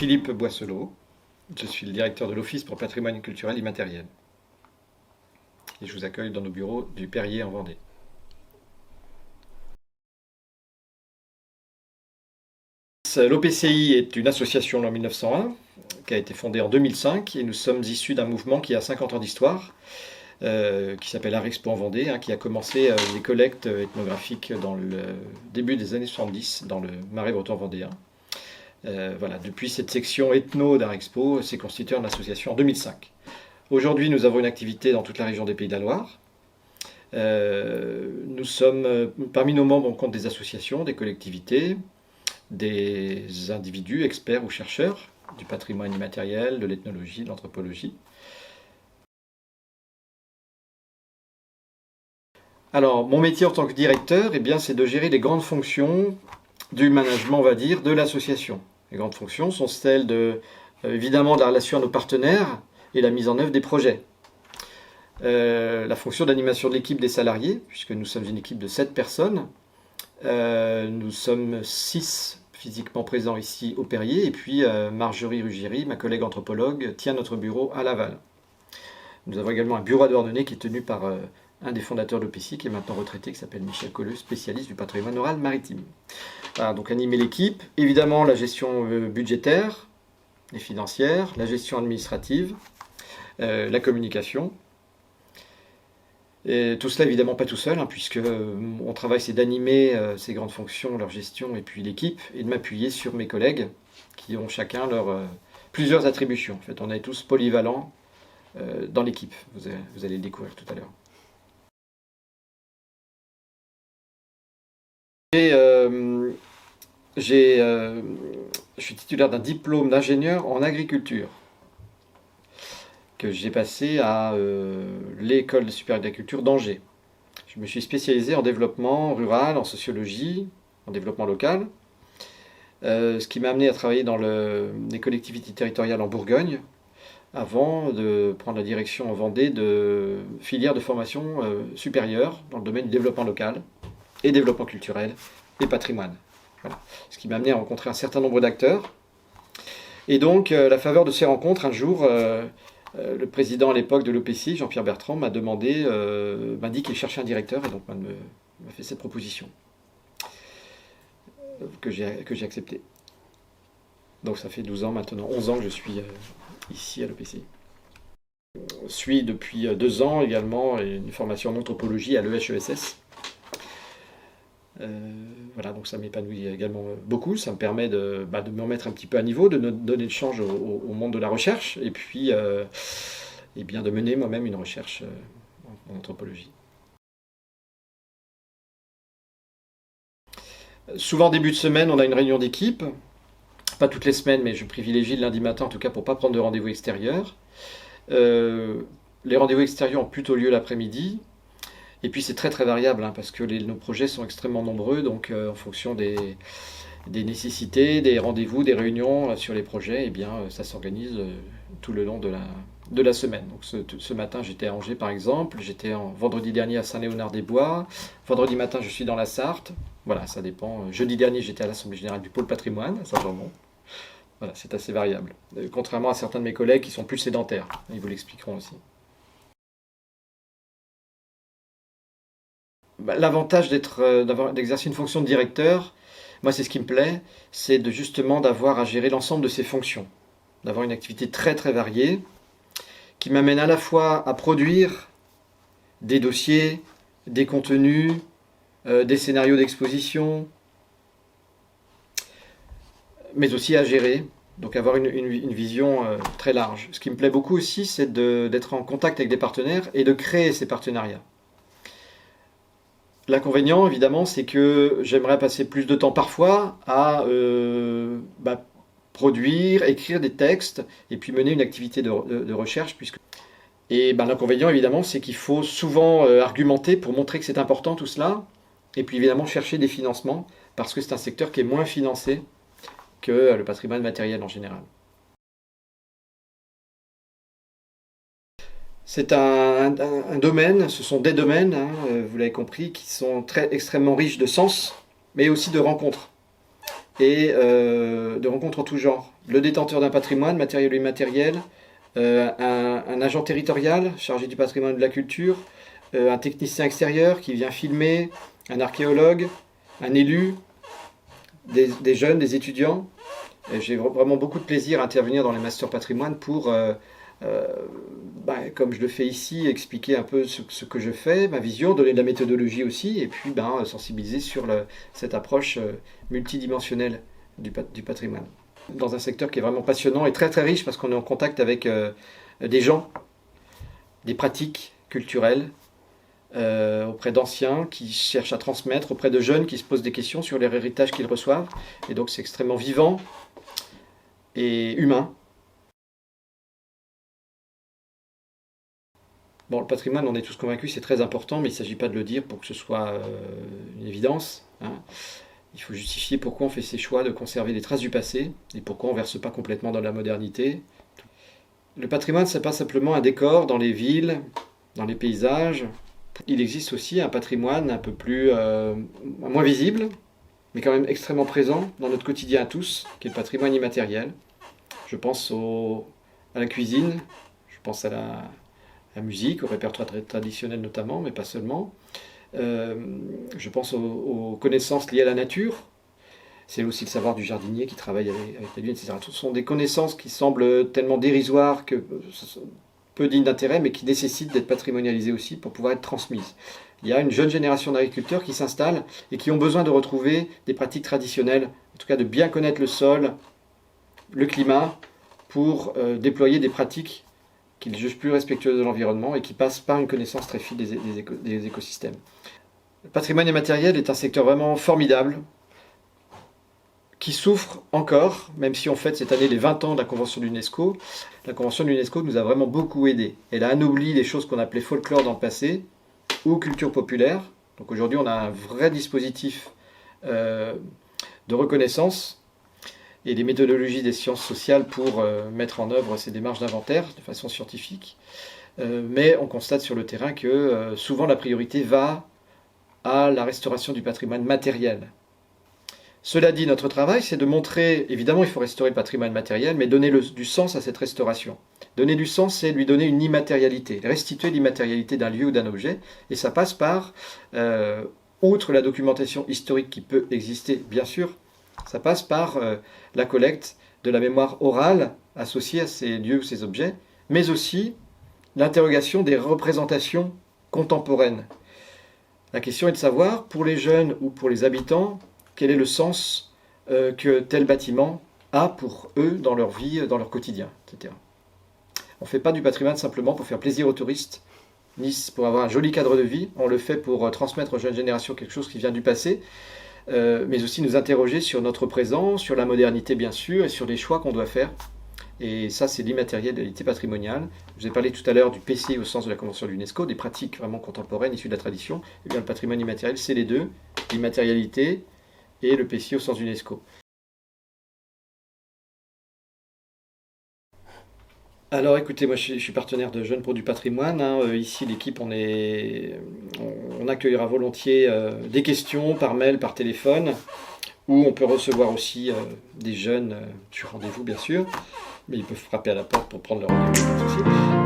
Philippe Boisselot, je suis le directeur de l'Office pour le patrimoine culturel immatériel. Et je vous accueille dans nos bureaux du Perrier en Vendée. L'OPCI est une association en 1901 qui a été fondée en 2005 et nous sommes issus d'un mouvement qui a 50 ans d'histoire qui s'appelle Art Expo en Vendée, qui a commencé les collectes ethnographiques dans le début des années 70 dans le Marais breton vendéen. Voilà, depuis cette section ethno d'Art Expo s'est constituée en association en 2005. Aujourd'hui, nous avons une activité dans toute la région des Pays de la Loire. Nous sommes, parmi nos membres, on compte des associations, des collectivités, des individus, experts ou chercheurs du patrimoine immatériel, de l'ethnologie, de l'anthropologie. Alors, mon métier en tant que directeur, c'est de gérer les grandes fonctions du management, on va dire, de l'association. Les grandes fonctions sont celles évidemment de la relation à nos partenaires et la mise en œuvre des projets. La fonction d'animation de l'équipe des salariés, puisque nous sommes une équipe de 7 personnes. Nous sommes 6 physiquement présents ici au Perrier, et puis Marjorie Ruggieri, ma collègue anthropologue, tient notre bureau à Laval. Nous avons également un bureau à Douarnenez qui est tenu par un des fondateurs de l'OPCI, qui est maintenant retraité, qui s'appelle Michel Colleux, spécialiste du patrimoine oral maritime. Voilà, donc animer l'équipe, évidemment la gestion budgétaire et financière, la gestion administrative, la communication. Et tout cela évidemment pas tout seul, puisque mon travail c'est d'animer ces grandes fonctions, leur gestion et puis l'équipe, et de m'appuyer sur mes collègues qui ont chacun plusieurs attributions. En fait, on est tous polyvalents dans l'équipe, vous allez le découvrir tout à l'heure. Je suis titulaire d'un diplôme d'ingénieur en agriculture que j'ai passé à l'école supérieure d'agriculture d'Angers. Je me suis spécialisé en développement rural, en sociologie, en développement local, ce qui m'a amené à travailler dans les collectivités territoriales en Bourgogne, avant de prendre la direction en Vendée de filières de formation supérieure dans le domaine du développement local et développement culturel et patrimoine. Voilà. Ce qui m'a amené à rencontrer un certain nombre d'acteurs. Et donc, à la faveur de ces rencontres, un jour, le président à l'époque de l'OPCI, Jean-Pierre Bertrand, m'a dit qu'il cherchait un directeur, et donc m'a fait cette proposition que j'ai acceptée. Donc ça fait 12 ans maintenant, 11 ans que je suis ici à l'OPCI. Je suis depuis 2 ans également une formation en anthropologie à l'EHESS. Voilà, donc ça m'épanouit également beaucoup, ça me permet de me remettre un petit peu à niveau, de donner le change au monde de la recherche, et puis de mener moi-même une recherche en anthropologie. Souvent début de semaine, on a une réunion d'équipe, pas toutes les semaines, mais je privilégie le lundi matin en tout cas pour ne pas prendre de rendez-vous extérieurs. Les rendez-vous extérieurs ont plutôt lieu l'après-midi. Et puis c'est très très variable, parce que nos projets sont extrêmement nombreux, donc en fonction des nécessités, des rendez-vous, des réunions sur les projets, ça s'organise tout le long de la semaine. Donc ce matin j'étais à Angers par exemple, vendredi dernier à Saint-Léonard-des-Bois, vendredi matin je suis dans la Sarthe, voilà, ça dépend. Jeudi dernier j'étais à l'Assemblée Générale du Pôle Patrimoine à Saint-Germain. Voilà, c'est assez variable. Contrairement à certains de mes collègues qui sont plus sédentaires, ils vous l'expliqueront aussi. L'avantage d'exercer une fonction de directeur, moi c'est ce qui me plaît, c'est justement d'avoir à gérer l'ensemble de ces fonctions, d'avoir une activité très très variée, qui m'amène à la fois à produire des dossiers, des contenus, des scénarios d'exposition, mais aussi à gérer, donc avoir une vision très large. Ce qui me plaît beaucoup aussi, c'est d'être en contact avec des partenaires et de créer ces partenariats. L'inconvénient, évidemment, c'est que j'aimerais passer plus de temps parfois à produire, écrire des textes et puis mener une activité de recherche. L'inconvénient, évidemment, c'est qu'il faut souvent argumenter pour montrer que c'est important tout cela et puis évidemment chercher des financements parce que c'est un secteur qui est moins financé que le patrimoine matériel en général. C'est un domaine, ce sont des domaines, vous l'avez compris, qui sont extrêmement riches de sens, mais aussi de rencontres. et de rencontres en tout genre. Le détenteur d'un patrimoine, matériel ou immatériel, un agent territorial chargé du patrimoine et de la culture, un technicien extérieur qui vient filmer, un archéologue, un élu, des jeunes, des étudiants. J'ai vraiment beaucoup de plaisir à intervenir dans les masters patrimoine pour, comme je le fais ici, expliquer un peu ce que je fais, ma vision, donner de la méthodologie aussi, et puis sensibiliser sur cette approche multidimensionnelle du patrimoine. Dans un secteur qui est vraiment passionnant et très très riche parce qu'on est en contact avec des gens, des pratiques culturelles, auprès d'anciens qui cherchent à transmettre, auprès de jeunes qui se posent des questions sur leur héritage qu'ils reçoivent. Et donc c'est extrêmement vivant et humain. Bon, le patrimoine, on est tous convaincus, c'est très important, mais il ne s'agit pas de le dire pour que ce soit une évidence. Hein. Il faut justifier pourquoi on fait ces choix de conserver les traces du passé et pourquoi on ne verse pas complètement dans la modernité. Le patrimoine, ce n'est pas simplement un décor dans les villes, dans les paysages. Il existe aussi un patrimoine un peu moins visible, mais quand même extrêmement présent dans notre quotidien à tous, qui est le patrimoine immatériel. Je pense à la cuisine, je pense à la musique, au répertoire traditionnel notamment, mais pas seulement. Je pense aux connaissances liées à la nature. C'est aussi le savoir du jardinier qui travaille avec la lune, etc. Ce sont des connaissances qui semblent tellement dérisoires que peu dignes d'intérêt, mais qui nécessitent d'être patrimonialisées aussi pour pouvoir être transmises. Il y a une jeune génération d'agriculteurs qui s'installe et qui ont besoin de retrouver des pratiques traditionnelles, en tout cas de bien connaître le sol, le climat, pour déployer des pratiques qu'ils jugent plus respectueuses de l'environnement et qui passent par une connaissance très fine des écosystèmes. Le patrimoine immatériel est un secteur vraiment formidable, qui souffre encore, même si on fête cette année les 20 ans de la Convention de l'UNESCO. La Convention de l'UNESCO nous a vraiment beaucoup aidés. Elle a anobli les choses qu'on appelait folklore dans le passé, ou culture populaire. Donc aujourd'hui, on a un vrai dispositif de reconnaissance et des méthodologies des sciences sociales pour mettre en œuvre ces démarches d'inventaire de façon scientifique. Mais on constate sur le terrain que souvent la priorité va à la restauration du patrimoine matériel. Cela dit, notre travail, c'est de montrer, évidemment, il faut restaurer le patrimoine matériel, mais donner du sens à cette restauration. Donner du sens, c'est lui donner une immatérialité, restituer l'immatérialité d'un lieu ou d'un objet, et ça passe par, outre la documentation historique qui peut exister, bien sûr, ça passe par la collecte de la mémoire orale associée à ces lieux ou ces objets, mais aussi l'interrogation des représentations contemporaines. La question est de savoir, pour les jeunes ou pour les habitants, quel est le sens que tel bâtiment a pour eux dans leur vie, dans leur quotidien, etc. On ne fait pas du patrimoine simplement pour faire plaisir aux touristes, ni pour avoir un joli cadre de vie. On le fait pour transmettre aux jeunes générations quelque chose qui vient du passé, mais aussi nous interroger sur notre présent, sur la modernité bien sûr, et sur les choix qu'on doit faire. Et ça, c'est l'immatérialité patrimoniale. Je vous ai parlé tout à l'heure du PCI au sens de la Convention de l'UNESCO, des pratiques vraiment contemporaines issues de la tradition. Et bien, le patrimoine immatériel, c'est les deux, l'immatérialité et le PCI au sens d'UNESCO. Alors écoutez, moi je suis partenaire de Jeunes pour du patrimoine. Ici, l'équipe, on accueillera volontiers des questions par mail, par téléphone, ou on peut recevoir aussi des jeunes sur rendez-vous, bien sûr, mais ils peuvent frapper à la porte pour prendre leur rendez-vous, pas de souci.